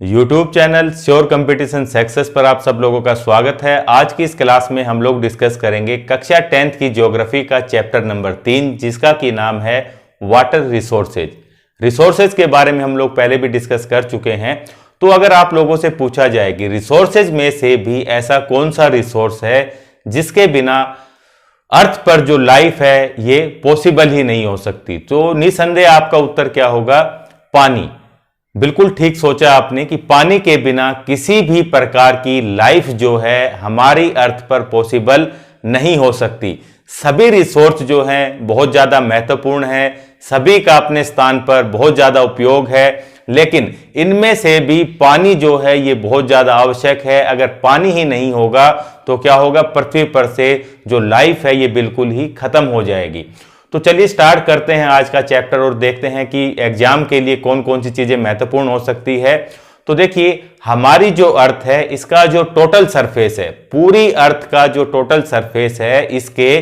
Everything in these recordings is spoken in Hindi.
YouTube channel sure competition success पर आप सब लोगों का स्वागत है। आज की इस क्लास में हम लोग डिस्कस करेंगे कक्षा 10th की ज्योग्राफी का चैप्टर नंबर 3 जिसका की नाम है वाटर रिसोर्सेज। रिसोर्सेज के बारे में हम लोग पहले भी डिस्कस कर चुके हैं। तो अगर आप लोगों से पूछा जाए कि रिसोर्सेज में से भी ऐसा कौन सा रिसोर्स है जिसके बिना अर्थ पर जो लाइफ है ये पॉसिबल ही नहीं हो सकती, तो निसंदेह आपका उत्तर क्या होगा? पानी। बिल्कुल ठीक सोचा आपने कि पानी के बिना किसी भी प्रकार की लाइफ जो है हमारी अर्थ पर पॉसिबल नहीं हो सकती। सभी रिसोर्स जो हैं बहुत ज्यादा महत्वपूर्ण है, सभी का अपने स्थान पर बहुत ज्यादा उपयोग है, लेकिन इनमें से भी पानी जो है ये बहुत ज्यादा आवश्यक है। अगर पानी ही नहीं होगा तो क्या होगा? पृथ्वी पर से जो लाइफ है ये बिल्कुल ही खत्म हो जाएगी। तो चलिए स्टार्ट करते हैं आज का चैप्टर और देखते हैं कि एग्जाम के लिए कौन कौन सी चीजें महत्वपूर्ण हो सकती है। तो देखिए, हमारी जो अर्थ है इसका जो टोटल सरफेस है, पूरी अर्थ का जो टोटल सरफेस है इसके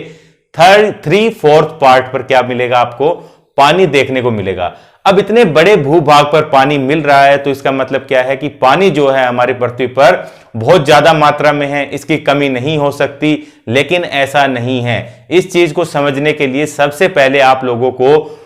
3/4 पार्ट पर क्या मिलेगा? आपको पानी देखने को मिलेगा। अब इतने बड़े भूभाग पर पानी मिल रहा है तो इसका मतलब क्या है कि पानी जो है हमारी पृथ्वी पर बहुत ज्यादा मात्रा में है, इसकी कमी नहीं हो सकती। लेकिन ऐसा नहीं है। इस चीज को समझने के लिए सबसे पहले आप लोगों को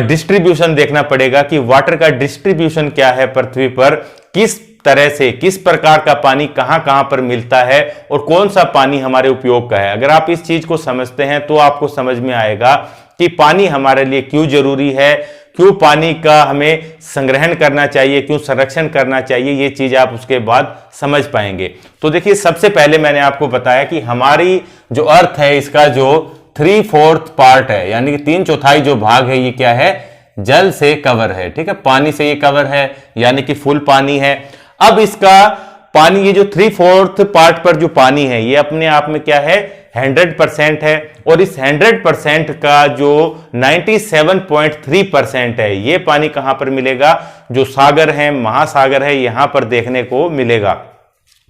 डिस्ट्रीब्यूशन देखना पड़ेगा कि वाटर का डिस्ट्रीब्यूशन क्या है पृथ्वी पर, किस तरह से, किस प्रकार का पानी कहां कहां पर मिलता है और कौन सा पानी हमारे उपयोग का है। अगर आप इस चीज को समझते हैं तो आपको समझ में आएगा कि पानी हमारे लिए क्यों जरूरी है, क्यों पानी का हमें संग्रहण करना चाहिए, क्यों संरक्षण करना चाहिए, ये चीज आप उसके बाद समझ पाएंगे। तो देखिए, सबसे पहले मैंने आपको बताया कि हमारी जो अर्थ है इसका जो 3/4 पार्ट है, यानी कि 3/4 जो भाग है ये क्या है? जल से कवर है। ठीक है, पानी से ये कवर है, यानी कि फुल पानी है। अब इसका पानी, ये जो 3/4 पार्ट पर जो पानी है ये अपने आप में क्या है? 100% है। और इस 100% का जो 97.3% है ये पानी कहां पर मिलेगा? जो सागर है, महासागर है, यहां पर देखने को मिलेगा।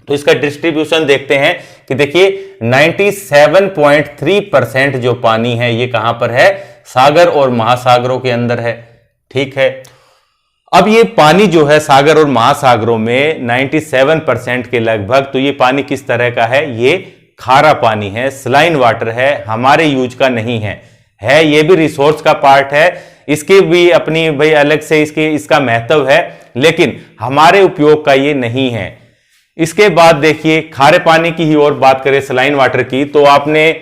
तो इसका डिस्ट्रीब्यूशन देखते हैं कि देखिए 97.3% जो पानी है ये कहां पर है? सागर और महासागरों के अंदर है। ठीक है, अब ये पानी जो है सागर और महासागरों में 97% के लगभग, तो ये पानी किस तरह का है? ये खारा पानी है, सलाइन वाटर है, हमारे यूज का नहीं है। ये भी रिसोर्स का पार्ट है, इसके भी अपनी भाई अलग से इसका महत्व है, लेकिन हमारे उपयोग का ये नहीं है। इसके बाद देखिए, खारे पानी की ही और बात करें, सलाइन वाटर की, तो आपने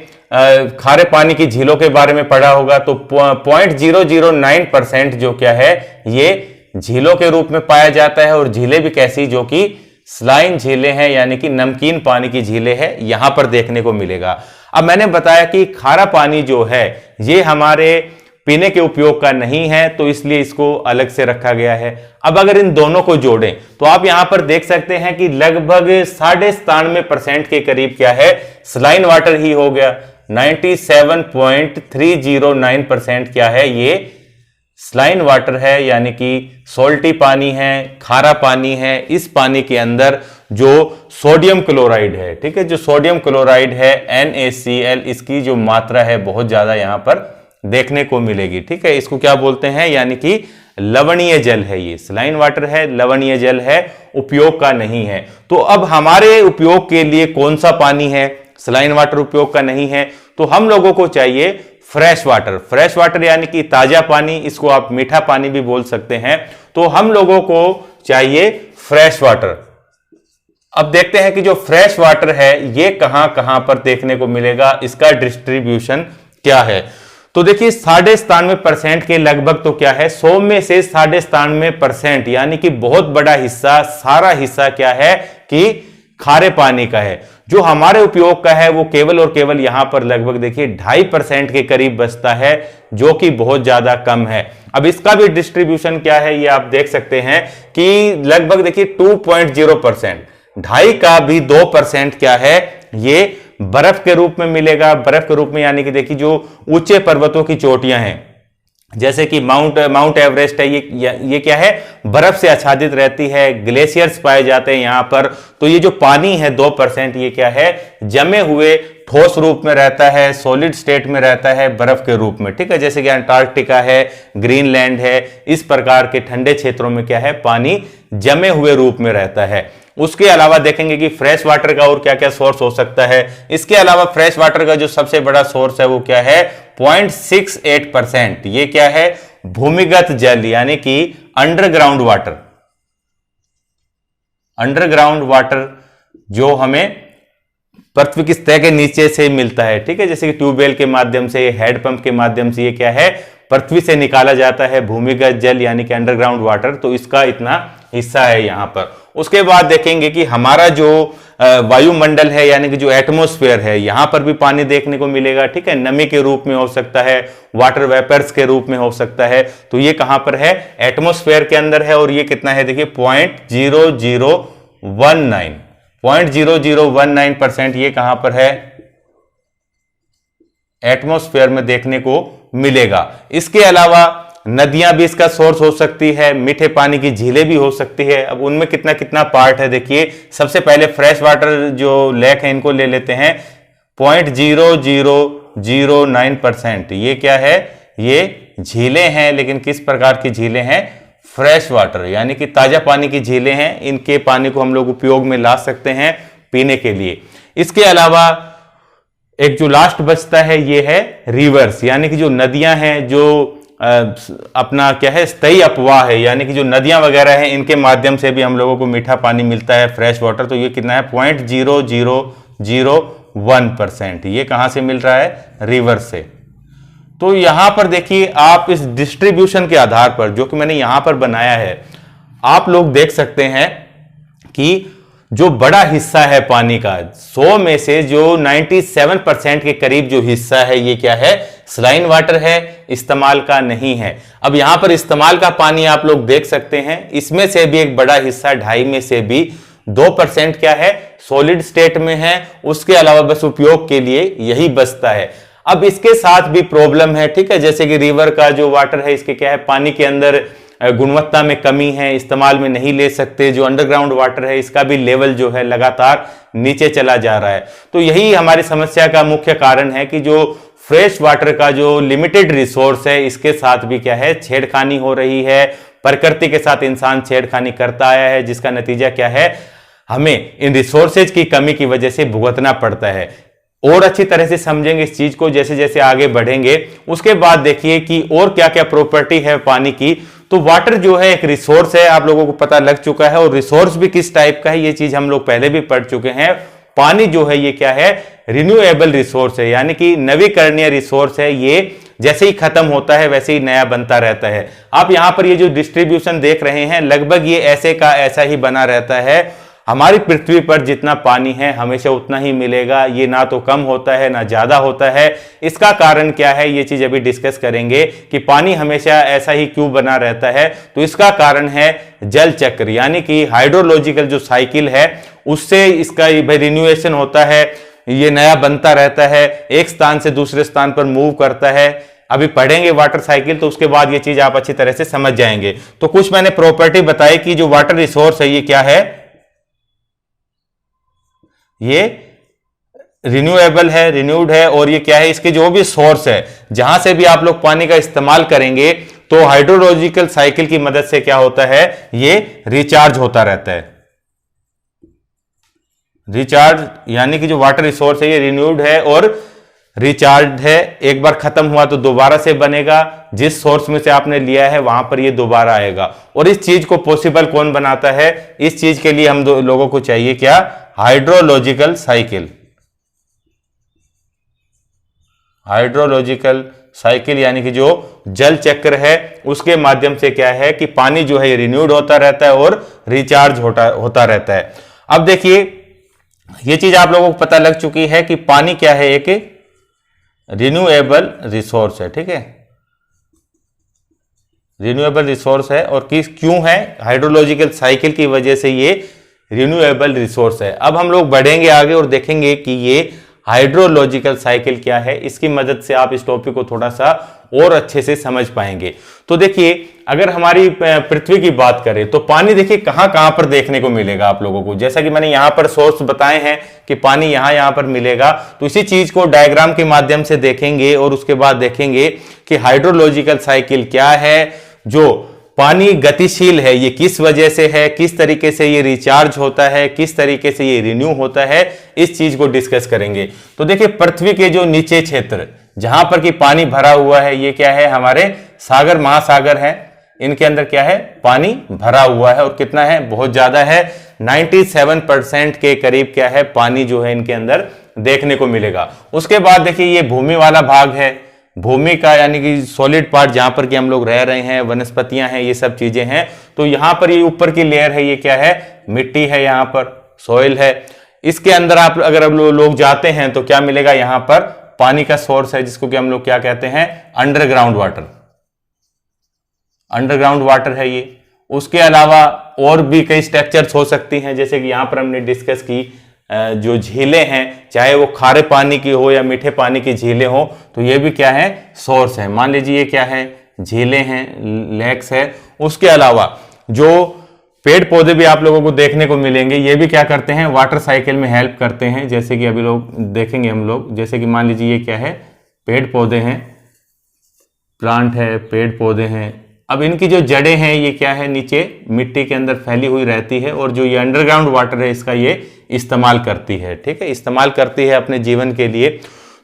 खारे पानी की झीलों के बारे में पढ़ा होगा। तो 0.009% जो क्या है ये झीलों के रूप में पाया जाता है। और झीलें भी कैसी? जो कि स्लाइन झीलें हैं, यानी कि नमकीन पानी की झीलें हैं, यहां पर देखने को मिलेगा। अब मैंने बताया कि खारा पानी जो है ये हमारे पीने के उपयोग का नहीं है, तो इसलिए इसको अलग से रखा गया है। अब अगर इन दोनों को जोड़ें तो आप यहां पर देख सकते हैं कि लगभग 97.5% के करीब क्या है? स्लाइन वाटर ही हो गया। 97.309% क्या है? ये स्लाइन वाटर है, यानी कि सोल्टी पानी है, खारा पानी है। इस पानी के अंदर जो सोडियम क्लोराइड है, ठीक है, जो सोडियम क्लोराइड है NaCl, इसकी जो मात्रा है बहुत ज्यादा यहां पर देखने को मिलेगी। ठीक है, इसको क्या बोलते हैं? यानी कि लवणीय जल है। ये स्लाइन वाटर है, लवणीय जल है, उपयोग का नहीं है। तो अब हमारे उपयोग के लिए कौन सा पानी है? स्लाइन वाटर उपयोग का नहीं है, तो हम लोगों को चाहिए फ्रेश वाटर। फ्रेश वाटर यानी कि ताजा पानी, इसको आप मीठा पानी भी बोल सकते हैं। तो हम लोगों को चाहिए फ्रेश वाटर। अब देखते हैं कि जो फ्रेश वाटर है ये कहां कहां पर देखने को मिलेगा, इसका डिस्ट्रीब्यूशन क्या है। तो देखिए 97.5% के लगभग तो क्या है? 100 में से 97.5%, यानी कि बहुत बड़ा हिस्सा, सारा हिस्सा क्या है कि खारे पानी का है। जो हमारे उपयोग का है वो केवल और केवल यहां पर लगभग देखिए 2.5% के करीब बचता है, जो कि बहुत ज्यादा कम है। अब इसका भी डिस्ट्रीब्यूशन क्या है ये आप देख सकते हैं कि लगभग देखिए 2.0%, 2.5 का भी 2% क्या है? ये बर्फ के रूप में मिलेगा। बर्फ के रूप में यानी कि देखिए जो ऊंचे पर्वतों की चोटियां हैं, जैसे कि माउंट एवरेस्ट है, ये क्या है? बर्फ से आच्छादित रहती है, ग्लेशियर्स पाए जाते हैं यहां पर। तो ये जो पानी है 2%, ये क्या है? जमे हुए ठोस रूप में रहता है, सॉलिड स्टेट में रहता है, बर्फ के रूप में, ठीक है। जैसे कि अंटार्कटिका है, ग्रीनलैंड है, इस प्रकार के ठंडे क्षेत्रों में क्या है, पानी जमे हुए रूप में रहता है। उसके अलावा देखेंगे कि फ्रेश वाटर का और क्या क्या सोर्स हो सकता है। इसके अलावा फ्रेश वाटर का जो सबसे बड़ा सोर्स है वो क्या है, 0.68%। ये क्या है, भूमिगत जल यानी कि अंडरग्राउंड वाटर। अंडरग्राउंड वाटर जो हमें पृथ्वी की सतह के नीचे से मिलता है, ठीक है। जैसे कि ट्यूबवेल के माध्यम से, हैंडपंप के माध्यम से, ये क्या है, पृथ्वी से निकाला जाता है भूमिगत जल यानी कि अंडरग्राउंड वाटर। तो इसका इतना हिस्सा है यहां पर। उसके बाद देखेंगे कि हमारा जो वायुमंडल है यानी कि जो एटमॉस्फेयर है, यहां पर भी पानी देखने को मिलेगा, ठीक है। नमी के रूप में हो सकता है, वाटर वेपर्स के रूप में हो सकता है। तो ये कहां पर है, एटमॉस्फेयर के अंदर है। और ये कितना है, देखिए 0.0019%। ये कहां पर है, एटमॉस्फेयर में देखने को मिलेगा। इसके अलावा नदियां भी इसका सोर्स हो सकती है, मीठे पानी की झीलें भी हो सकती है। अब उनमें कितना कितना पार्ट है, देखिए सबसे पहले फ्रेश वाटर जो लेक है इनको ले लेते हैं, 0.0009%। ये क्या है, ये झीलें हैं, लेकिन किस प्रकार की झीलें हैं, फ्रेश वाटर यानी कि ताजा पानी की झीलें हैं। इनके पानी को हम लोग उपयोग में ला सकते हैं पीने के लिए। इसके अलावा एक जो लास्ट बचता है ये है रिवर्स, यानी कि जो नदियां हैं, जो अपना क्या है, स्थायी अपवाह है, यानी कि जो नदियां वगैरह हैं इनके माध्यम से भी हम लोगों को मीठा पानी मिलता है, फ्रेश वाटर। तो ये कितना है, 0.0001%। ये कहां से मिल रहा है, रिवर्स से। तो यहां पर देखिए आप इस डिस्ट्रीब्यूशन के आधार पर जो कि मैंने यहां पर बनाया है, आप लोग देख सकते हैं कि जो बड़ा हिस्सा है पानी का, 100 में से जो 97% के करीब जो हिस्सा है ये क्या है, सलाइन वाटर है, इस्तेमाल का नहीं है। अब यहां पर इस्तेमाल का पानी आप लोग देख सकते हैं, इसमें से भी एक बड़ा हिस्सा 2.5 में से भी 2% क्या है, सॉलिड स्टेट में है। उसके अलावा बस उपयोग के लिए यही बचता है। अब इसके साथ भी प्रॉब्लम है, ठीक है। जैसे कि रिवर का जो वाटर है, इसके क्या है, पानी के अंदर गुणवत्ता में कमी है, इस्तेमाल में नहीं ले सकते। जो अंडरग्राउंड वाटर है इसका भी लेवल जो है लगातार नीचे चला जा रहा है। तो यही हमारी समस्या का मुख्य कारण है कि जो फ्रेश वाटर का जो लिमिटेड रिसोर्स है, इसके साथ भी क्या है, छेड़खानी हो रही है। प्रकृति के साथ इंसान छेड़खानी करता आया है, जिसका नतीजा क्या है, हमें इन रिसोर्सेज की कमी की वजह से भुगतना पड़ता है। और अच्छी तरह से समझेंगे इस चीज को जैसे जैसे आगे बढ़ेंगे। उसके बाद देखिए कि और क्या क्या प्रॉपर्टी है पानी की। तो वाटर जो है एक रिसोर्स है, आप लोगों को पता लग चुका है। और रिसोर्स भी किस टाइप का है ये चीज हम लोग पहले भी पढ़ चुके हैं। पानी जो है ये क्या है, रिन्यूएबल रिसोर्स है, यानी कि नवीकरणीय रिसोर्स है। ये जैसे ही खत्म होता है वैसे ही नया बनता रहता है। आप यहां पर ये जो डिस्ट्रीब्यूशन देख रहे हैं, लगभग ये ऐसे का ऐसा ही बना रहता है। हमारी पृथ्वी पर जितना पानी है हमेशा उतना ही मिलेगा, ये ना तो कम होता है ना ज्यादा होता है। इसका कारण क्या है, ये चीज अभी डिस्कस करेंगे कि पानी हमेशा ऐसा ही क्यों बना रहता है। तो इसका कारण है जल चक्र, यानी कि हाइड्रोलॉजिकल जो साइकिल है उससे इसका रिन्यूएशन होता है, ये नया बनता रहता है, एक स्थान से दूसरे स्थान पर मूव करता है। अभी पढ़ेंगे वाटर साइकिल, तो उसके बाद ये चीज आप अच्छी तरह से समझ जाएंगे। तो कुछ मैंने प्रॉपर्टी बताई कि जो वाटर रिसोर्स है ये क्या है, ये रिन्यूएबल है, रिन्यूड है। और ये क्या है, इसके जो भी सोर्स है, जहां से भी आप लोग पानी का इस्तेमाल करेंगे तो हाइड्रोलॉजिकल साइकिल की मदद से क्या होता है, ये रिचार्ज होता रहता है। रिचार्ज यानी कि जो वाटर रिसोर्स है ये रिन्यूड है और रिचार्ज है। एक बार खत्म हुआ तो दोबारा से बनेगा, जिस सोर्स में से आपने लिया है वहां पर ये दोबारा आएगा। और इस चीज को पॉसिबल कौन बनाता है, इस चीज के लिए हम लोगों को चाहिए क्या, हाइड्रोलॉजिकल साइकिल। हाइड्रोलॉजिकल साइकिल यानी कि जो जल चक्र है उसके माध्यम से क्या है कि पानी जो है रिन्यूड होता रहता है और रिचार्ज होता रहता है। अब देखिए ये चीज आप लोगों को पता लग चुकी है कि पानी क्या है, एक रिन्यूएबल रिसोर्स है, ठीक है। रिन्यूएबल रिसोर्स है और क्यों है, हाइड्रोलॉजिकल साइकिल की वजह से ये रिन्यूएबल रिसोर्स है। अब हम लोग बढ़ेंगे आगे और देखेंगे कि ये हाइड्रोलॉजिकल साइकिल क्या है, इसकी मदद से आप इस टॉपिक को थोड़ा सा और अच्छे से समझ पाएंगे। तो देखिए, अगर हमारी पृथ्वी की बात करें तो पानी देखिए कहां कहां पर देखने को मिलेगा आप लोगों को। जैसा कि मैंने यहां पर सोर्स बताए हैं कि पानी यहां पर मिलेगा, तो इसी चीज को डायग्राम के माध्यम से देखेंगे और उसके बाद देखेंगे कि हाइड्रोलॉजिकल साइकिल क्या है, जो पानी गतिशील है ये किस वजह से है, किस तरीके से ये रिचार्ज होता है, किस तरीके से ये रिन्यू होता है, इस चीज को डिस्कस करेंगे। तो देखिए, पृथ्वी के जो नीचे क्षेत्र जहां पर कि पानी भरा हुआ है, ये क्या है, हमारे सागर महासागर है, इनके अंदर क्या है, पानी भरा हुआ है। और कितना है, बहुत ज्यादा है, 97% के करीब क्या है, पानी जो है इनके अंदर देखने को मिलेगा। उसके बाद देखिए, ये भूमि वाला भाग है, भूमि का यानी कि सॉलिड पार्ट जहां पर कि हम लोग रह रहे हैं, वनस्पतियां हैं, ये सब चीजें हैं। तो यहां पर ये ऊपर की लेयर है, ये क्या है, मिट्टी है, यहां पर सॉइल है। इसके अंदर आप अगर अब लोग जाते हैं तो क्या मिलेगा, यहां पर पानी का सोर्स है, जिसको कि हम लोग क्या कहते हैं, अंडरग्राउंड वाटर। अंडरग्राउंड वाटर है ये। उसके अलावा और भी कई स्ट्रक्चर्स हो सकती हैं, जैसे कि यहां पर हमने डिस्कस की जो झीलें हैं, चाहे वो खारे पानी की हो या मीठे पानी की झीलें हो, तो ये भी क्या है, सोर्स है। मान लीजिए ये क्या है, झीलें हैं, लेक्स है। उसके अलावा जो पेड़ पौधे भी आप लोगों को देखने को मिलेंगे, ये भी क्या करते हैं, वाटर साइकिल में हेल्प करते हैं। जैसे कि अभी लोग देखेंगे हम लोग, जैसे कि मान लीजिए ये क्या है, पेड़ पौधे हैं, प्लांट है, पेड़ पौधे हैं। अब इनकी जो जड़ें हैं ये क्या है, नीचे मिट्टी के अंदर फैली हुई रहती है, और जो ये अंडरग्राउंड वाटर है इसका ये इस्तेमाल करती है, ठीक है, इस्तेमाल करती है अपने जीवन के लिए।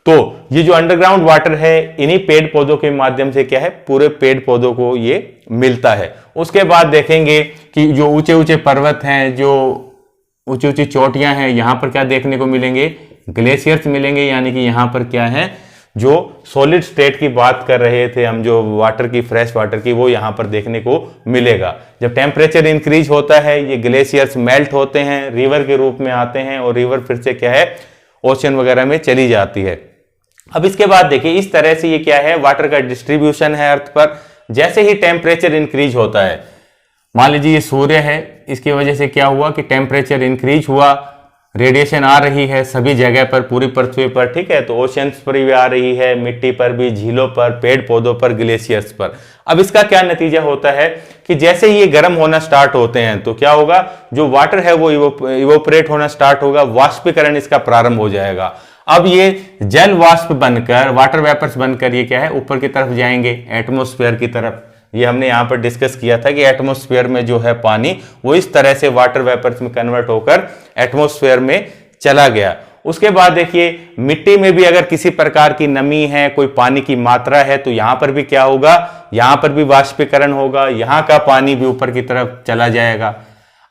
तो ये जो अंडरग्राउंड वाटर है, इन्हीं पेड़ पौधों के माध्यम से क्या है, पूरे पेड़ पौधों को ये मिलता है। उसके बाद देखेंगे कि जो ऊंचे ऊंचे पर्वत हैं, जो ऊंची ऊंची चोटियां हैं, यहां पर क्या देखने को मिलेंगे, ग्लेशियर्स मिलेंगे। यानी कि यहां पर क्या है, जो सॉलिड स्टेट की बात कर रहे थे हम, जो वाटर की, फ्रेश वाटर की, वो यहां पर देखने को मिलेगा। जब टेम्परेचर इंक्रीज होता है, ये ग्लेशियर्स मेल्ट होते हैं, रिवर के रूप में आते हैं, और रिवर फिर से क्या है, ओशन वगैरह में चली जाती है। अब इसके बाद देखिए, इस तरह से ये क्या है, वाटर का डिस्ट्रीब्यूशन है अर्थ पर। जैसे ही टेम्परेचर इंक्रीज होता है, मान लीजिए ये सूर्य है, इसकी वजह से क्या हुआ कि टेम्परेचर इंक्रीज हुआ, रेडिएशन आ रही है सभी जगह पर, पूरी पृथ्वी पर, ठीक है। तो ओशंस पर भी आ रही है, मिट्टी पर भी, झीलों पर, पेड़ पौधों पर, ग्लेशियर्स पर। अब इसका क्या नतीजा होता है कि जैसे ही ये गर्म होना स्टार्ट होते हैं, तो क्या होगा, जो वाटर है वो इवोपरेट होना स्टार्ट होगा, वाष्पीकरण इसका प्रारंभ हो जाएगा। अब ये जल वाष्प बनकर, वाटर वेपर्स बनकर ये क्या है, ऊपर की तरफ जाएंगे, एटमोस्फेयर की तरफ। ये हमने यहां पर डिस्कस किया था कि एटमॉस्फेयर में जो है पानी, वो इस तरह से वाटर वेपर्स में कन्वर्ट होकर एटमॉस्फेयर में चला गया। उसके बाद देखिए, मिट्टी में भी अगर किसी प्रकार की नमी है, कोई पानी की मात्रा है, तो यहां पर भी क्या होगा, यहां पर भी वाष्पीकरण होगा, यहां का पानी भी ऊपर की तरफ चला जाएगा।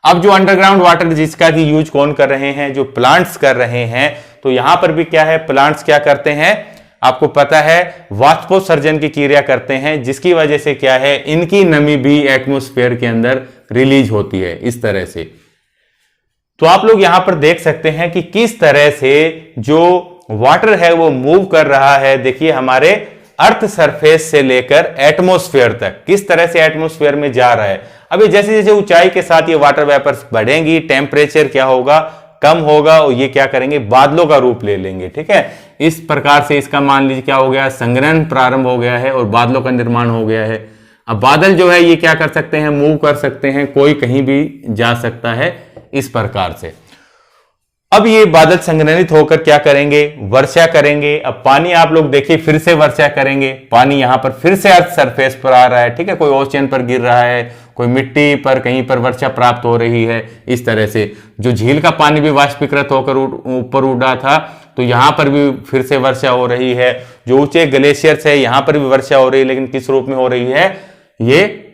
अब जो अंडरग्राउंड वाटर जिसका की यूज कौन कर रहे हैं, जो प्लांट्स कर रहे हैं, तो यहां पर भी क्या है, प्लांट्स क्या करते हैं, आपको पता है, वाष्पोत्सर्जन की क्रिया करते हैं, जिसकी वजह से क्या है, इनकी नमी भी एटमॉस्फेयर के अंदर रिलीज होती है इस तरह से। तो आप लोग यहां पर देख सकते हैं कि किस तरह से जो वाटर है वो मूव कर रहा है। देखिए, हमारे अर्थ सरफेस से लेकर एटमॉस्फेयर तक किस तरह से एटमॉस्फेयर में जा रहा है। अभी जैसे जैसे ऊंचाई के साथ ये वाटर वेपर्स बढ़ेंगी, टेम्परेचर क्या होगा, कम होगा, और ये क्या करेंगे, बादलों का रूप ले लेंगे, ठीक है। इस प्रकार से इसका मान लीजिए क्या हो गया, संघनन प्रारंभ हो गया है और बादलों का निर्माण हो गया है। अब बादल जो है ये क्या कर सकते हैं, मूव कर सकते हैं, कोई कहीं भी जा सकता है इस प्रकार से। अब ये बादल संघनित होकर क्या करेंगे, वर्षा करेंगे। अब पानी आप लोग देखिए, फिर से वर्षा करेंगे, पानी यहां पर फिर से अर्थ सरफेस पर आ रहा है, ठीक है, कोई ओशियन पर गिर रहा है, कोई मिट्टी पर कहीं पर वर्षा प्राप्त हो रही है। इस तरह से जो झील का पानी भी वाष्पीकृत होकर ऊपर उड़ा था, तो यहां पर भी फिर से वर्षा हो रही है। जो ऊंचे ग्लेशियर्स है, यहां पर भी वर्षा हो रही है, लेकिन किस रूप में हो रही है, ये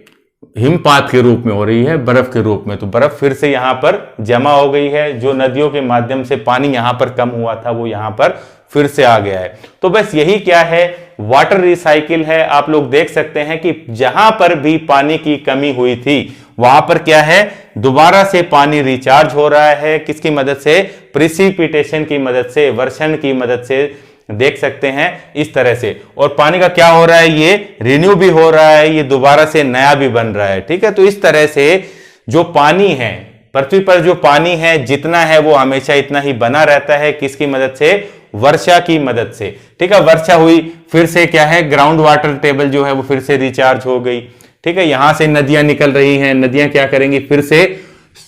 हिमपात के रूप में हो रही है, बर्फ के रूप में। तो बर्फ फिर से यहां पर जमा हो गई है, जो नदियों के माध्यम से पानी यहां पर कम हुआ था, वो यहां पर फिर से आ गया है। तो बस यही क्या है, वाटर रिसाइकिल है। आप लोग देख सकते हैं कि जहां पर भी पानी की कमी हुई थी, वहां पर क्या है, दोबारा से पानी रिचार्ज हो रहा है। किसकी मदद से, प्रिसिपिटेशन की मदद से, वर्षण की मदद से, देख सकते हैं इस तरह से। और पानी का क्या हो रहा है, ये रिन्यू भी हो रहा है, ये दोबारा से नया भी बन रहा है, ठीक है। तो इस तरह से जो पानी है, पृथ्वी पर जो पानी है जितना है, वो हमेशा इतना ही बना रहता है। किसकी मदद से, वर्षा की मदद से। ठीक है, वर्षा हुई, फिर से क्या है, ग्राउंड वाटर टेबल जो है वो फिर से रिचार्ज हो गई। ठीक है, यहां से नदियां निकल रही हैं, नदियां क्या करेंगी, फिर से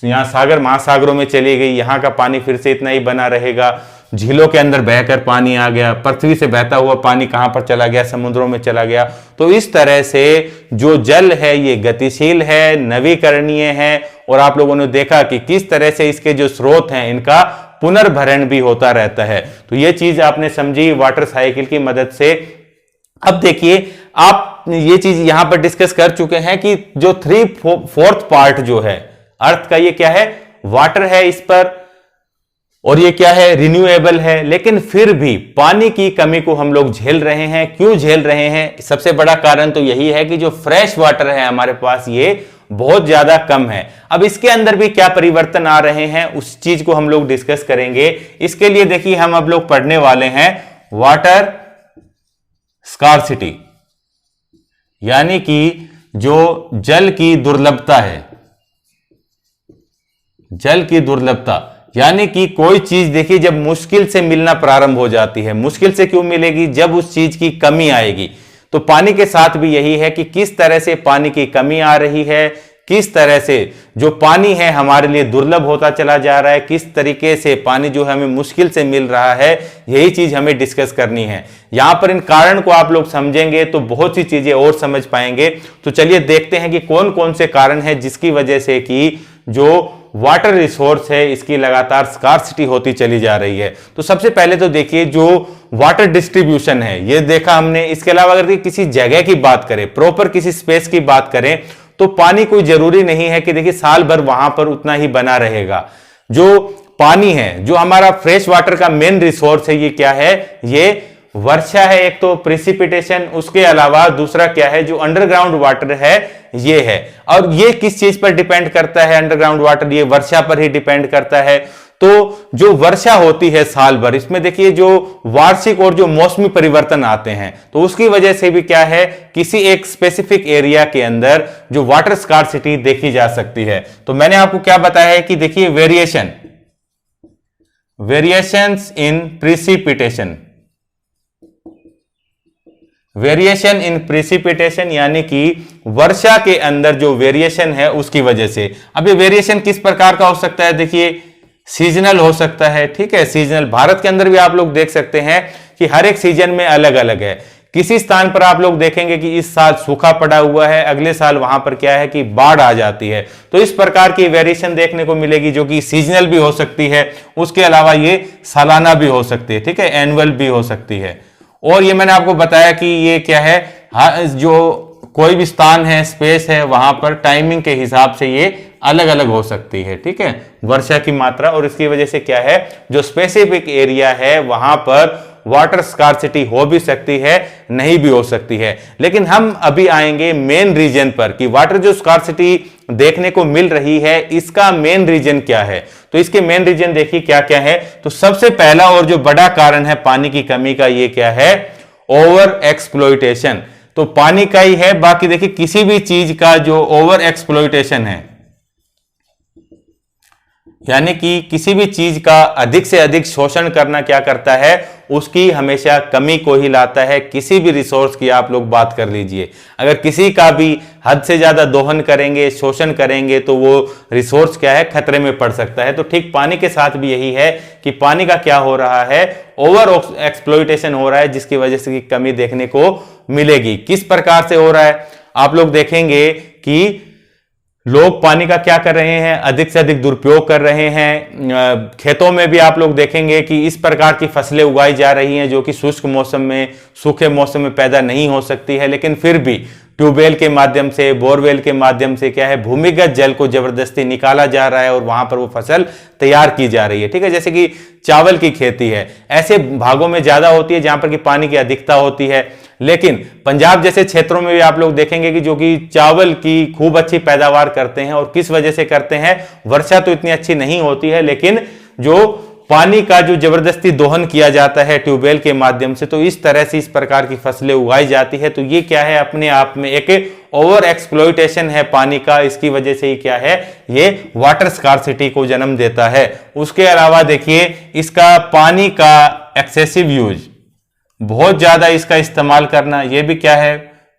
यहां सागर महासागरों में चली गई, यहां का पानी फिर से इतना ही बना रहेगा। झीलों के अंदर बहकर पानी आ गया, पृथ्वी से बहता हुआ पानी कहां पर चला गया, समुद्रों में चला गया। तो इस तरह से जो जल है ये गतिशील है, नवीकरणीय है, और आप लोगों ने देखा कि किस तरह से इसके जो स्रोत हैं इनका पुनर्भरण भी होता रहता है। तो ये चीज आपने समझी वाटर साइकिल की मदद से। अब देखिए, आप ये चीज यहां पर डिस्कस कर चुके हैं कि जो 3/4 पार्ट जो है अर्थ का, ये क्या है, वाटर है इस पर, और ये क्या है, रिन्यूएबल है। लेकिन फिर भी पानी की कमी को हम लोग झेल रहे हैं। क्यों झेल रहे हैं? सबसे बड़ा कारण तो यही है कि जो फ्रेश वाटर है हमारे पास ये बहुत ज्यादा कम है। अब इसके अंदर भी क्या परिवर्तन आ रहे हैं उस चीज को हम लोग डिस्कस करेंगे। इसके लिए देखिए हम अब लोग पढ़ने वाले हैं वाटर स्कार्सिटी, यानी कि जो जल की दुर्लभता है, जल की दुर्लभता, यानी कि कोई चीज देखिए जब मुश्किल से मिलना प्रारंभ हो जाती है। मुश्किल से क्यों मिलेगी? जब उस चीज की कमी आएगी। तो पानी के साथ भी यही है कि किस तरह से पानी की कमी आ रही है, किस तरह से जो पानी है हमारे लिए दुर्लभ होता चला जा रहा है, किस तरीके से पानी जो है हमें मुश्किल से मिल रहा है, यही चीज हमें डिस्कस करनी है। यहां पर इन कारण को आप लोग समझेंगे तो बहुत सी चीजें और समझ पाएंगे। तो चलिए देखते हैं कि कौन कौन से कारण हैं जिसकी वजह से कि जो वाटर रिसोर्स है इसकी लगातार स्कार्सिटी होती चली जा रही है। तो सबसे पहले तो देखिए जो वाटर डिस्ट्रीब्यूशन है ये देखा हमने। इसके अलावा अगर किसी जगह की बात करें, प्रॉपर किसी स्पेस की बात करें, तो पानी कोई जरूरी नहीं है कि देखिए साल भर वहां पर उतना ही बना रहेगा। जो पानी है, जो हमारा फ्रेश वाटर का मेन रिसोर्स है, ये क्या है, ये वर्षा है। एक तो प्रिसिपिटेशन, उसके अलावा दूसरा क्या है, जो अंडरग्राउंड वाटर है ये है। और ये किस चीज पर डिपेंड करता है अंडरग्राउंड वाटर? ये वर्षा पर ही डिपेंड करता है। तो जो वर्षा होती है साल भर, इसमें देखिए जो वार्षिक और जो मौसमी परिवर्तन आते हैं, तो उसकी वजह से भी क्या है, किसी एक स्पेसिफिक एरिया के अंदर जो वाटर स्कार्सिटी देखी जा सकती है। तो मैंने आपको क्या बताया है कि देखिए variations in precipitation, variation in precipitation, यानी कि वर्षा के अंदर जो वेरिएशन है उसकी वजह से। अब ये वेरिएशन किस प्रकार का हो सकता है? देखिए सीजनल हो सकता है। ठीक है, सीजनल भारत के अंदर भी आप लोग देख सकते हैं कि हर एक सीजन में अलग अलग है। किसी स्थान पर आप लोग देखेंगे कि इस साल सूखा पड़ा हुआ है, अगले साल वहां पर क्या है कि बाढ़ आ जाती है। तो इस प्रकार की वेरिएशन देखने को मिलेगी जो कि सीजनल भी हो सकती है, उसके अलावा ये सालाना भी हो सकती है। ठीक है, एनुअल भी हो सकती है। और ये मैंने आपको बताया कि ये क्या है, जो कोई भी स्थान है, स्पेस है, वहां पर टाइमिंग के हिसाब से ये अलग अलग हो सकती है। ठीक है, वर्षा की मात्रा, और इसकी वजह से क्या है, जो स्पेसिफिक एरिया है वहां पर वाटर स्कार्सिटी हो भी सकती है, नहीं भी हो सकती है। लेकिन हम अभी आएंगे मेन रीजन पर कि वाटर जो स्कार्सिटी देखने को मिल रही है इसका मेन रीजन क्या है। तो इसके मेन रीजन देखिए क्या क्या है। तो सबसे पहला और जो बड़ा कारण है पानी की कमी का, ये क्या है, ओवर एक्सप्लॉइटेशन। तो पानी का ही है, बाकी देखिए किसी भी चीज का जो ओवर एक्सप्लॉइटेशन है, यानी कि किसी भी चीज का अधिक से अधिक शोषण करना क्या करता है, उसकी हमेशा कमी को ही लाता है। किसी भी रिसोर्स की आप लोग बात कर लीजिए, अगर किसी का भी हद से ज्यादा दोहन करेंगे, शोषण करेंगे, तो वो रिसोर्स क्या है, खतरे में पड़ सकता है। तो ठीक पानी के साथ भी यही है कि पानी का क्या हो रहा है, ओवर एक्सप्लॉइटेशन हो रहा है, जिसकी वजह से कमी देखने को मिलेगी। किस प्रकार से हो रहा है, आप लोग देखेंगे कि लोग पानी का क्या कर रहे हैं, अधिक से अधिक दुरुपयोग कर रहे हैं। खेतों में भी आप लोग देखेंगे कि इस प्रकार की फसलें उगाई जा रही हैं जो कि शुष्क मौसम में, सूखे मौसम में पैदा नहीं हो सकती है, लेकिन फिर भी ट्यूबवेल के माध्यम से, बोरवेल के माध्यम से क्या है, भूमिगत जल को जबरदस्ती निकाला जा रहा है और वहां पर वो फसल तैयार की जा रही है। ठीक है, जैसे कि चावल की खेती है, ऐसे भागों में ज्यादा होती है जहां पर कि पानी की अधिकता होती है। लेकिन पंजाब जैसे क्षेत्रों में भी आप लोग देखेंगे कि जो कि चावल की खूब अच्छी पैदावार करते हैं, और किस वजह से करते हैं, वर्षा तो इतनी अच्छी नहीं होती है, लेकिन जो पानी का जो जबरदस्ती दोहन किया जाता है ट्यूबवेल के माध्यम से, तो इस तरह से इस प्रकार की फसलें उगाई जाती है। तो ये क्या है, अपने आप में एक ओवर एक्सप्लॉइटेशन है पानी का। इसकी वजह से ही क्या है, ये वाटर स्कार्सिटी को जन्म देता है। उसके अलावा देखिए इसका पानी का एक्सेसिव यूज, बहुत ज्यादा इसका इस्तेमाल करना, यह भी क्या है,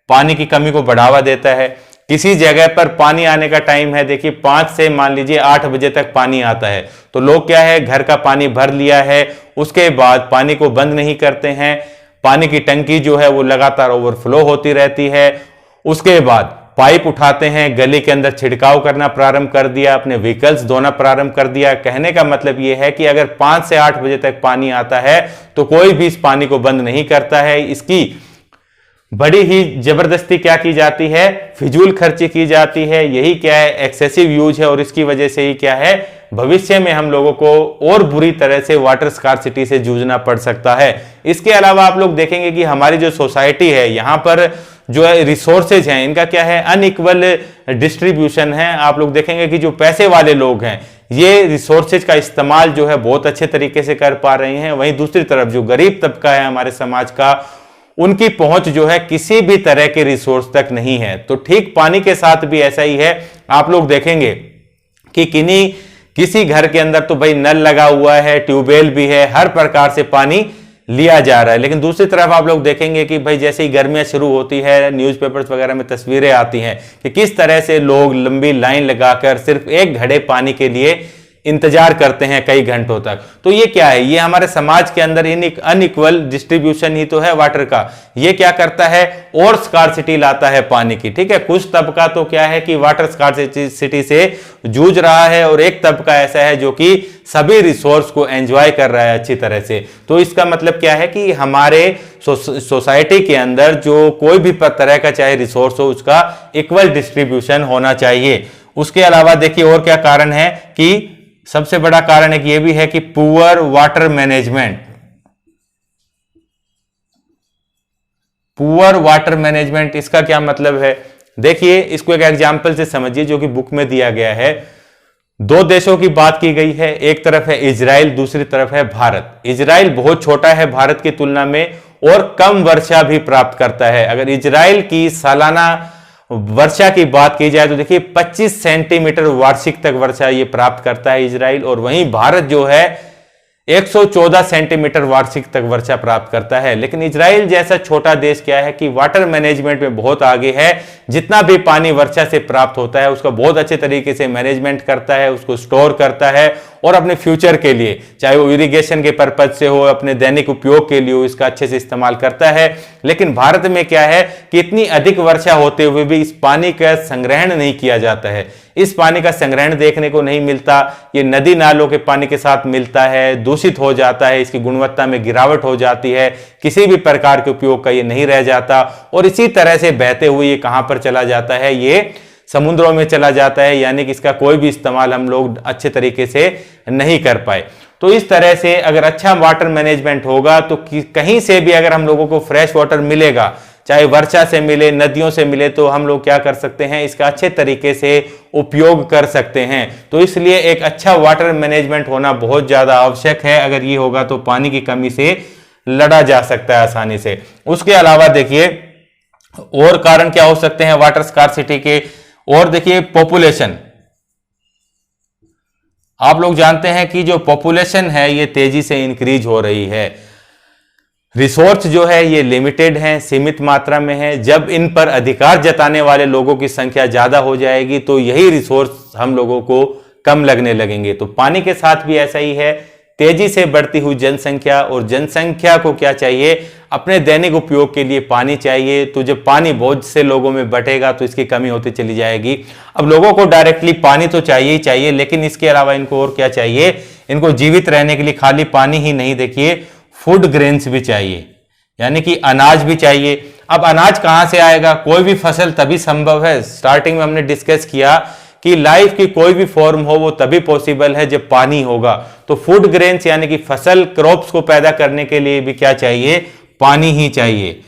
पानी की कमी को बढ़ावा देता है। किसी जगह पर पानी आने का टाइम है, देखिए 5 से मान लीजिए 8 बजे तक पानी आता है, तो लोग क्या है, घर का पानी भर लिया है, उसके बाद पानी को बंद नहीं करते हैं, पानी की टंकी जो है वो लगातार ओवरफ्लो होती रहती है। उसके बाद पाइप उठाते हैं, गली के अंदर छिड़काव करना प्रारंभ कर दिया, अपने व्हीकल्स धोना प्रारंभ कर दिया। कहने का मतलब यह है कि अगर 5 से 8 बजे तक पानी आता है तो कोई भी इस पानी को बंद नहीं करता है। इसकी बड़ी ही जबरदस्ती क्या की जाती है, फिजूल खर्ची की जाती है। यही क्या है, एक्सेसिव यूज है, और इसकी वजह से ही क्या है, भविष्य में हम लोगों को और बुरी तरह से वाटर स्कार्सिटी से जूझना पड़ सकता है। इसके अलावा आप लोग देखेंगे कि हमारी जो सोसाइटी है, यहां पर जो है रिसोर्सेज हैं, इनका क्या है, अनइक्वल डिस्ट्रीब्यूशन है। आप लोग देखेंगे कि जो पैसे वाले लोग हैं, ये रिसोर्सेज का इस्तेमाल जो है बहुत अच्छे तरीके से कर पा रहे हैं। वहीं दूसरी तरफ जो गरीब तबका है हमारे समाज का, उनकी पहुंच जो है किसी भी तरह के रिसोर्स तक नहीं है। तो ठीक पानी के साथ भी ऐसा ही है। आप लोग देखेंगे कि किसी घर के अंदर तो भाई नल लगा हुआ है, ट्यूबवेल भी है, हर प्रकार से पानी लिया जा रहा है। लेकिन दूसरी तरफ आप लोग देखेंगे कि भाई जैसे ही गर्मियां शुरू होती है, न्यूज़पेपर्स वगैरह में तस्वीरें आती हैं कि किस तरह से लोग लंबी लाइन लगाकर सिर्फ एक घड़े पानी के लिए इंतजार करते हैं कई घंटों तक। तो ये क्या है, ये हमारे समाज के अंदर अनइक्वल डिस्ट्रीब्यूशन ही तो है वाटर का। ये क्या करता है, और स्कार्सिटी लाता है पानी की। ठीक है, कुछ तबका तो क्या है कि वाटर स्कार्सिटी से जूझ रहा है, और एक तबका ऐसा है जो कि सभी रिसोर्स को एंजॉय कर रहा है अच्छी तरह से। तो इसका मतलब क्या है कि हमारे सोसाइटी के अंदर जो कोई भी तरह का चाहे रिसोर्स हो, उसका इक्वल डिस्ट्रीब्यूशन होना चाहिए। उसके अलावा देखिए और क्या कारण है, कि सबसे बड़ा कारण एक ये भी है कि poor water management. Poor water management, इसका क्या मतलब है, देखिए इसको एक एग्जांपल से समझिए जो कि बुक में दिया गया है। 2 देशों की बात की गई है, एक तरफ है इजराइल, दूसरी तरफ है भारत। इजराइल बहुत छोटा है भारत की तुलना में, और कम वर्षा भी प्राप्त करता है। अगर इजराइल की सालाना वर्षा की बात की जाए तो देखिए 25 सेंटीमीटर वार्षिक तक वर्षा ये प्राप्त करता है इजराइल, और वहीं भारत जो है 114 सेंटीमीटर वार्षिक तक वर्षा प्राप्त करता है। लेकिन इजराइल जैसा छोटा देश क्या है कि वाटर मैनेजमेंट में बहुत आगे है। जितना भी पानी वर्षा से प्राप्त होता है उसका बहुत अच्छे तरीके से मैनेजमेंट करता है, उसको स्टोर करता है, और अपने फ्यूचर के लिए, चाहे वो इरिगेशन के पर्पज से हो, अपने दैनिक उपयोग के लिए हो, इसका अच्छे से इस्तेमाल करता है। लेकिन भारत में क्या है कि इतनी अधिक वर्षा होते हुए भी इस पानी का संग्रहण नहीं किया जाता है। इस पानी का संग्रहण देखने को नहीं मिलता। ये नदी नालों के पानी के साथ मिलता है, दूषित हो जाता है, इसकी गुणवत्ता में गिरावट हो जाती है, किसी भी प्रकार के उपयोग का ये नहीं रह जाता, और इसी तरह से बहते हुए ये कहां पर चला जाता है, ये समुद्रों में चला जाता है। यानी कि इसका कोई भी इस्तेमाल हम लोग अच्छे तरीके से नहीं कर पाए। तो इस तरह से अगर अच्छा वाटर मैनेजमेंट होगा तो कहीं से भी अगर हम लोगों को फ्रेश वाटर मिलेगा, चाहे वर्षा से मिले, नदियों से मिले, तो हम लोग क्या कर सकते हैं, इसका अच्छे तरीके से उपयोग कर सकते हैं। तो इसलिए एक अच्छा वाटर मैनेजमेंट होना बहुत ज्यादा आवश्यक है। अगर ये होगा तो पानी की कमी से लड़ा जा सकता है आसानी से। उसके अलावा देखिए और कारण क्या हो सकते हैं वाटर स्कार्सिटी के, और देखिए पॉपुलेशन। आप लोग जानते हैं कि जो पॉपुलेशन है ये तेजी से इंक्रीज हो रही है। रिसोर्स जो है ये लिमिटेड है, सीमित मात्रा में है। जब इन पर अधिकार जताने वाले लोगों की संख्या ज्यादा हो जाएगी तो यही रिसोर्स हम लोगों को कम लगने लगेंगे। तो पानी के साथ भी ऐसा ही है, तेजी से बढ़ती हुई जनसंख्या, और जनसंख्या को क्या चाहिए, अपने दैनिक उपयोग के लिए पानी चाहिए। तो जब पानी बहुत से लोगों में बटेगा तो इसकी कमी होती चली जाएगी। अब लोगों को डायरेक्टली पानी तो चाहिए ही चाहिए, लेकिन इसके अलावा इनको और क्या चाहिए, इनको जीवित रहने के लिए खाली पानी ही नहीं, देखिए फूड ग्रेन्स भी चाहिए, यानी कि अनाज भी चाहिए। अब अनाज कहां से आएगा, कोई भी फसल तभी संभव है, स्टार्टिंग में हमने डिस्कस किया कि लाइफ की कोई भी फॉर्म हो वो तभी पॉसिबल है जब पानी होगा। तो फूड ग्रेन्स यानी कि फसल, क्रॉप्स को पैदा करने के लिए भी क्या चाहिए, पानी ही चाहिए।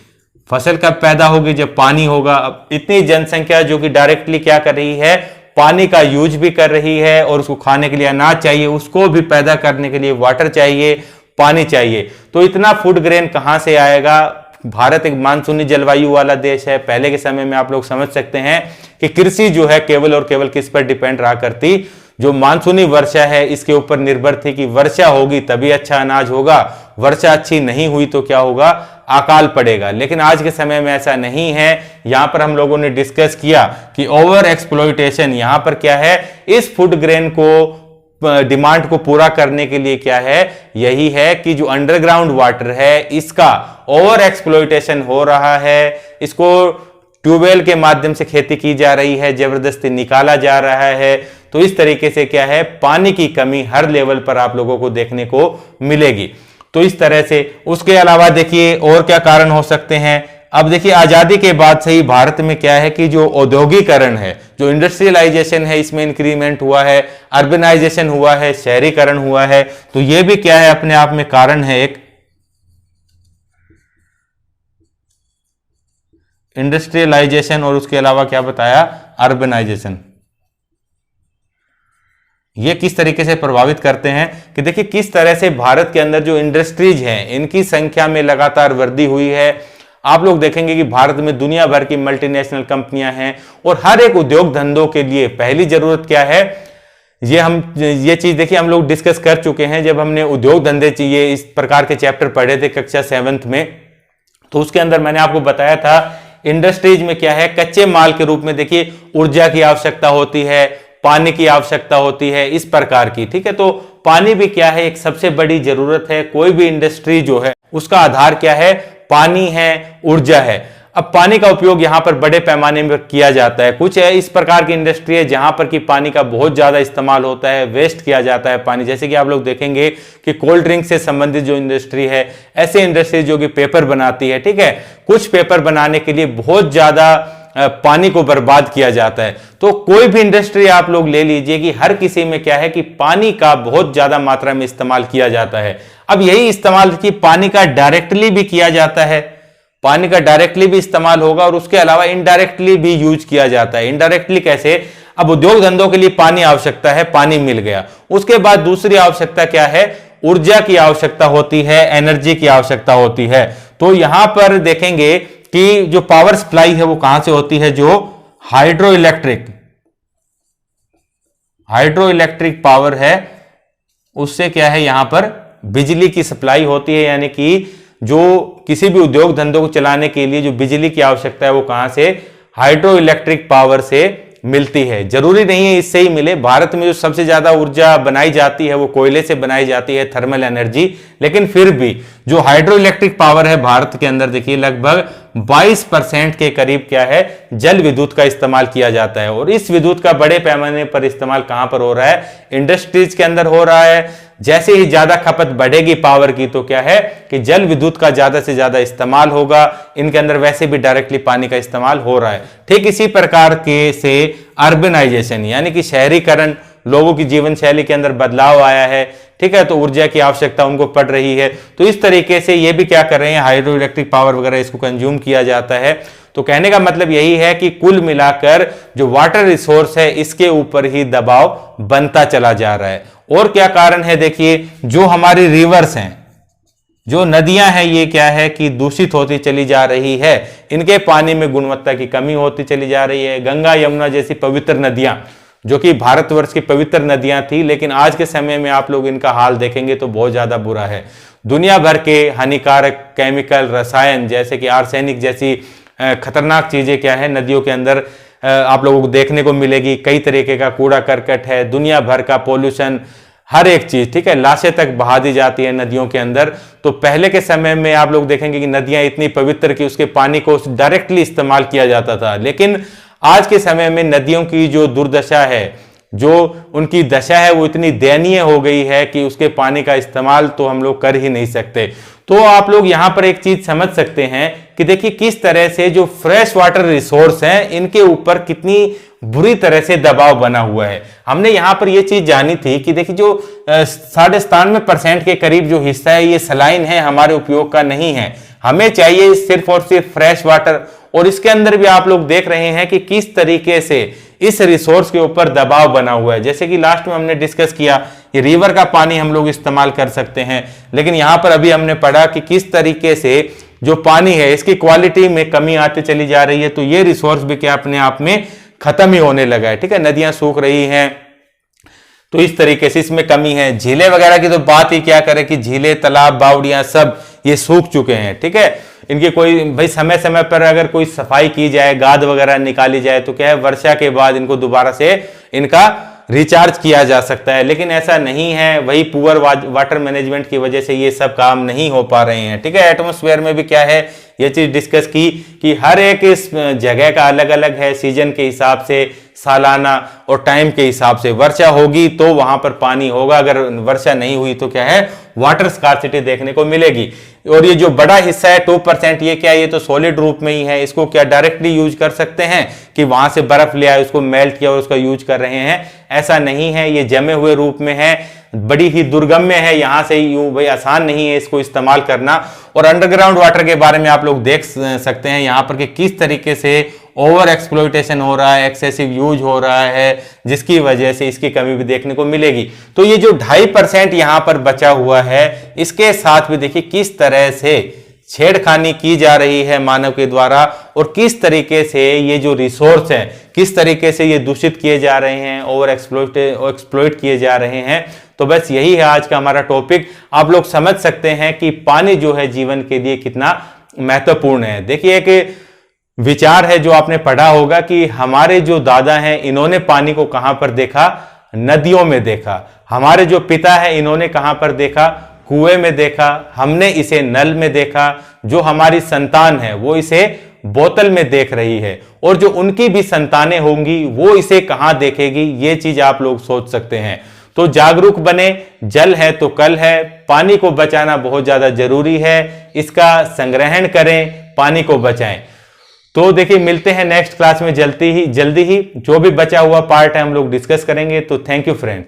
फसल कब पैदा होगी, जब पानी होगा। अब इतनी जनसंख्या जो कि डायरेक्टली क्या कर रही है, पानी का यूज भी कर रही है, और उसको खाने के लिए अनाज चाहिए, उसको भी पैदा करने के लिए वाटर चाहिए, पानी चाहिए। तो इतना फूड ग्रेन कहां से आएगा। भारत एक मानसूनी जलवायु वाला देश है। पहले के समय में आप लोग समझ सकते हैं कि कृषि जो है केवल और केवल किस पर डिपेंड रहा करती, जो मानसूनी वर्षा है इसके ऊपर निर्भर थी कि वर्षा होगी तभी अच्छा अनाज होगा, वर्षा अच्छी नहीं हुई तो क्या होगा, अकाल पड़ेगा। लेकिन आज के समय में ऐसा नहीं है। यहां पर हम लोगों ने डिस्कस किया कि ओवर एक्सप्लॉइटेशन यहां पर क्या है, इस फूड ग्रेन को डिमांड को पूरा करने के लिए क्या है, यही है कि जो अंडरग्राउंड वाटर है इसका ओवर एक्सप्लॉइटेशन हो रहा है, इसको ट्यूबवेल के माध्यम से खेती की जा रही है, जबरदस्ती निकाला जा रहा है। तो इस तरीके से क्या है, पानी की कमी हर लेवल पर आप लोगों को देखने को मिलेगी। तो इस तरह से उसके अलावा देखिए और क्या कारण हो सकते हैं। अब देखिए आजादी के बाद से ही भारत में क्या है कि जो औद्योगिकरण है, जो इंडस्ट्रियलाइजेशन है, इसमें इंक्रीमेंट हुआ है, अर्बनाइजेशन हुआ है, शहरीकरण हुआ है। तो ये भी क्या है, अपने आप में कारण है एक इंडस्ट्रियलाइजेशन, और उसके अलावा क्या बताया, अर्बनाइजेशन। ये किस तरीके से प्रभावित करते हैं कि देखिए किस तरह से भारत के अंदर जो इंडस्ट्रीज हैं इनकी संख्या में लगातार वृद्धि हुई है। आप लोग देखेंगे कि भारत में दुनिया भर की मल्टीनेशनल कंपनियां हैं और हर एक उद्योग धंधों के लिए पहली जरूरत क्या है, ये चीज देखिए हम लोग डिस्कस कर चुके हैं जब हमने उद्योग धंधे चाहिए इस प्रकार के चैप्टर पढ़े थे कक्षा 7th में। तो उसके अंदर मैंने आपको बताया था इंडस्ट्रीज में क्या है, कच्चे माल के रूप में देखिए ऊर्जा की आवश्यकता होती है, पानी की आवश्यकता होती है, इस प्रकार की। ठीक है, तो पानी भी क्या है, एक सबसे बड़ी जरूरत है। कोई भी इंडस्ट्री जो है उसका आधार क्या है, पानी है, ऊर्जा है। अब पानी का उपयोग यहां पर बड़े पैमाने में किया जाता है। कुछ है इस प्रकार की इंडस्ट्री है जहां पर कि पानी का बहुत ज्यादा इस्तेमाल होता है, वेस्ट किया जाता है पानी। जैसे कि आप लोग देखेंगे कि कोल्ड ड्रिंक से संबंधित जो इंडस्ट्री है, ऐसे इंडस्ट्री जो कि पेपर बनाती है, ठीक है, कुछ पेपर बनाने के लिए बहुत ज्यादा पानी को बर्बाद किया जाता है। तो कोई भी इंडस्ट्री आप लोग ले लीजिए कि हर किसी में क्या है कि पानी का बहुत ज्यादा मात्रा में इस्तेमाल किया जाता है। अब यही इस्तेमाल की पानी का डायरेक्टली भी किया जाता है, पानी का डायरेक्टली भी इस्तेमाल होगा और उसके अलावा इनडायरेक्टली भी यूज किया जाता है। इनडायरेक्टली कैसे, अब उद्योग धंधों के लिए पानी आवश्यकता है, पानी मिल गया, उसके बाद दूसरी आवश्यकता क्या है, ऊर्जा की आवश्यकता होती है, एनर्जी की आवश्यकता होती है। तो यहां पर देखेंगे कि जो पावर सप्लाई है वो कहां से होती है, जो हाइड्रो इलेक्ट्रिक पावर है उससे क्या है, यहां पर बिजली की सप्लाई होती है। यानी कि जो किसी भी उद्योग धंधों को चलाने के लिए जो बिजली की आवश्यकता है वो कहां से, हाइड्रो इलेक्ट्रिक पावर से मिलती है। जरूरी नहीं है इससे ही मिले। भारत में जो सबसे ज्यादा ऊर्जा बनाई जाती है वो कोयले से बनाई जाती है, थर्मल एनर्जी। लेकिन फिर भी जो हाइड्रो इलेक्ट्रिक पावर है भारत के अंदर देखिए लगभग 22% के करीब क्या है, जल विद्युत का इस्तेमाल किया जाता है। और इस विद्युत का बड़े पैमाने पर इस्तेमाल कहां पर हो रहा है, इंडस्ट्रीज के अंदर हो रहा है। जैसे ही ज्यादा खपत बढ़ेगी पावर की तो क्या है कि जल विद्युत का ज्यादा से ज्यादा इस्तेमाल होगा। इनके अंदर वैसे भी डायरेक्टली पानी का इस्तेमाल हो रहा है। ठीक इसी प्रकार के से अर्बनाइजेशन यानी कि शहरीकरण, लोगों की जीवन शैली के अंदर बदलाव आया है, ठीक है, तो ऊर्जा की आवश्यकता उनको पड़ रही है। तो इस तरीके से ये भी क्या कर रहे हैं, हाइड्रो इलेक्ट्रिक पावर वगैरह इसको कंज्यूम किया जाता है। तो कहने का मतलब यही है कि कुल मिलाकर जो वाटर रिसोर्स है इसके ऊपर ही दबाव बनता चला जा रहा है। और क्या कारण है, देखिए जो हमारी रिवर्स हैं, जो नदियां हैं, ये क्या है कि दूषित होती चली जा रही है, इनके पानी में गुणवत्ता की कमी होती चली जा रही है। गंगा यमुना जैसी पवित्र नदियां जो कि भारतवर्ष की पवित्र नदियां थी, लेकिन आज के समय में आप लोग इनका हाल देखेंगे तो बहुत ज्यादा बुरा है। दुनिया भर के हानिकारक केमिकल, रसायन जैसे कि आर्सेनिक जैसी खतरनाक चीजें क्या है नदियों के अंदर आप लोगों को देखने को मिलेगी। कई तरीके का कूड़ा करकट है, दुनिया भर का पोल्यूशन, हर एक चीज, ठीक है, लाशें तक बहा दी जाती है नदियों के अंदर। तो पहले के समय में आप लोग देखेंगे कि नदियां इतनी पवित्र कि उसके पानी को डायरेक्टली इस्तेमाल किया जाता था। लेकिन आज के समय में नदियों की जो दुर्दशा है, जो उनकी दशा है, वो इतनी दयनीय हो गई है कि उसके पानी का इस्तेमाल तो हम लोग कर ही नहीं सकते। तो आप लोग यहां पर एक चीज समझ सकते हैं कि देखिए किस तरह से जो फ्रेश वाटर रिसोर्स हैं इनके ऊपर कितनी बुरी तरह से दबाव बना हुआ है। हमने यहां पर यह चीज जानी थी कि देखिए जो 97% के करीब जो हिस्सा है ये सलाइन है, हमारे उपयोग का नहीं है। हमें चाहिए सिर्फ और सिर्फ फ्रेश वाटर। और इसके अंदर भी आप लोग देख रहे हैं कि किस तरीके से इस रिसोर्स के ऊपर दबाव बना हुआ है। जैसे कि लास्ट में हमने डिस्कस किया, ये रिवर का पानी हम लोग इस्तेमाल कर सकते हैं, लेकिन यहां पर अभी हमने पढ़ा कि किस तरीके से जो पानी है इसकी क्वालिटी में कमी आती चली जा रही है। तो ये रिसोर्स भी क्या अपने आप में खत्म ही होने लगा है, ठीक है, नदियां सूख रही हैं, तो इस तरीके से इसमें कमी है। झीलें वगैरह की तो बात ही क्या करें कि झीलें, तालाब, बावड़ियां सब ये सूख चुके हैं। ठीक है, इनके कोई भाई समय समय पर अगर कोई सफाई की जाए, गाद वगैरह निकाली जाए तो क्या है, वर्षा के बाद इनको दोबारा से इनका रिचार्ज किया जा सकता है, लेकिन ऐसा नहीं है। वही पुअर वाटर मैनेजमेंट की वजह से ये सब काम नहीं हो पा रहे हैं। ठीक है, एटमॉस्फेयर में भी क्या है, ये चीज डिस्कस की कि हर एक इस जगह का अलग अलग है, सीजन के हिसाब से, सालाना और टाइम के हिसाब से। वर्षा होगी तो वहां पर पानी होगा, अगर वर्षा नहीं हुई तो क्या है, वाटर स्कार्सिटी देखने को मिलेगी। और ये जो बड़ा हिस्सा है 2%, ये क्या है, ये तो सॉलिड रूप में ही है। इसको क्या डायरेक्टली यूज कर सकते हैं कि वहां से बर्फ ले आए, उसको मेल्ट किया और उसका यूज कर रहे हैं, ऐसा नहीं है। ये जमे हुए रूप में है, बड़ी ही दुर्गम्य है, यहां से यूं भाई आसान नहीं है इसको इस्तेमाल करना। और अंडरग्राउंड वाटर के बारे में आप लोग देख सकते हैं यहां पर कि किस तरीके से ओवर एक्सप्लॉइटेशन हो रहा है, एक्सेसिव यूज हो रहा है, जिसकी वजह से इसकी कमी भी देखने को मिलेगी। तो ये जो 2.5% यहां पर बचा हुआ है, इसके साथ भी देखिए किस तरह से छेड़खानी की जा रही है मानव के द्वारा, और किस तरीके से ये जो रिसोर्स है, किस तरीके से ये दूषित किए जा रहे हैं, ओवर एक्सप्लॉइट किए जा रहे हैं। तो बस यही है आज का हमारा टॉपिक। आप लोग समझ सकते हैं कि पानी जो है जीवन के लिए कितना महत्वपूर्ण है। देखिए, एक विचार है जो आपने पढ़ा होगा कि हमारे जो दादा हैं, इन्होंने पानी को कहां पर देखा, नदियों में देखा। हमारे जो पिता है, इन्होंने कहां पर देखा, कुएं में देखा। हमने इसे नल में देखा। जो हमारी संतान है वो इसे बोतल में देख रही है, और जो उनकी भी संतानें होंगी वो इसे कहां देखेगी, ये चीज आप लोग सोच सकते हैं। तो जागरूक बने, जल है तो कल है। पानी को बचाना बहुत ज्यादा जरूरी है, इसका संग्रहण करें, पानी को बचाएं। तो देखिए, मिलते हैं नेक्स्ट क्लास में जल्दी ही। जो भी बचा हुआ पार्ट है हम लोग डिस्कस करेंगे। तो थैंक यू फ्रेंड।